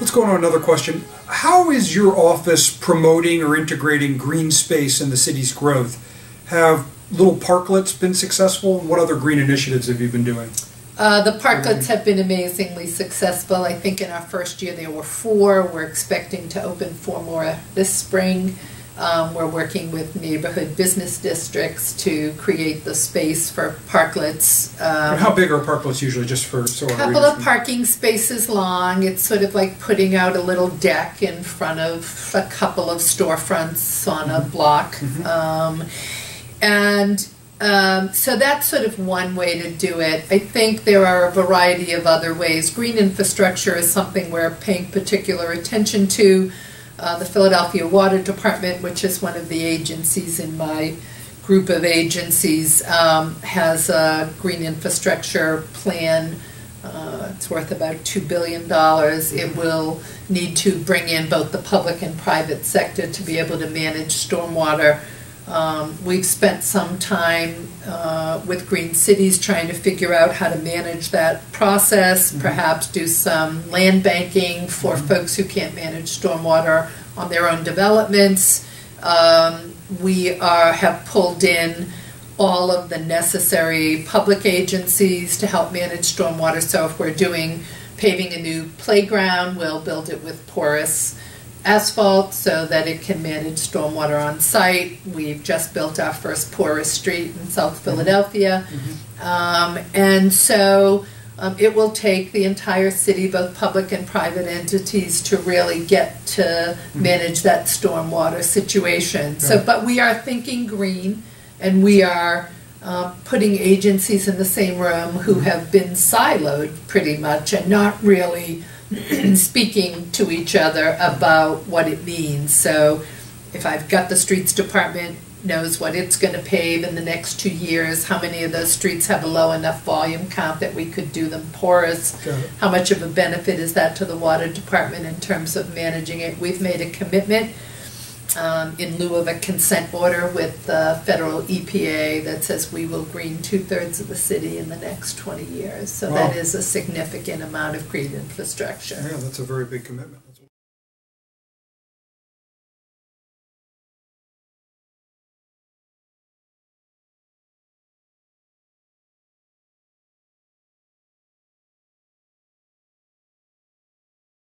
Let's go on to another question. How is your office promoting or integrating green space in the city's growth? Have little parklets been successful? What other green initiatives have you been doing? The parklets have been amazingly successful. I think in our first year there were 4. We're expecting to open 4 more this spring. We're working with neighborhood business districts to create the space for parklets. And how big are parklets usually, just for so? A couple of parking spaces long. It's sort of like putting out a little deck in front of a couple of storefronts on a block. So that's sort of one way to do it. I think there are a variety of other ways. Green infrastructure is something we're paying particular attention to. The Philadelphia Water Department, which is one of the agencies in my group of agencies, has a green infrastructure plan. It's worth about $2 billion. It will need to bring in both the public and private sector to be able to manage stormwater. We've spent some time with Green Cities trying to figure out how to manage that process, perhaps do some land banking for folks who can't manage stormwater on their own developments. We have pulled in all of the necessary public agencies to help manage stormwater. So if we're paving a new playground, we'll build it with porous asphalt so that it can manage stormwater on site. We've just built our first porous street in South Philadelphia. And so it will take the entire city, both public and private entities, to really get to manage that stormwater situation. So, but we are thinking green, and we are putting agencies in the same room who have been siloed pretty much and not really speaking to each other about what it means. So if I've got the streets department knows what it's going to pave in the next 2 years, how many of those streets have a low enough volume count that we could do them porous, how much of a benefit is that to the water department in terms of managing it. We've made a commitment in lieu of a consent order with the federal EPA that says we will green 2/3 of the city in the next 20 years. So that is a significant amount of green infrastructure. Yeah, that's a very big commitment.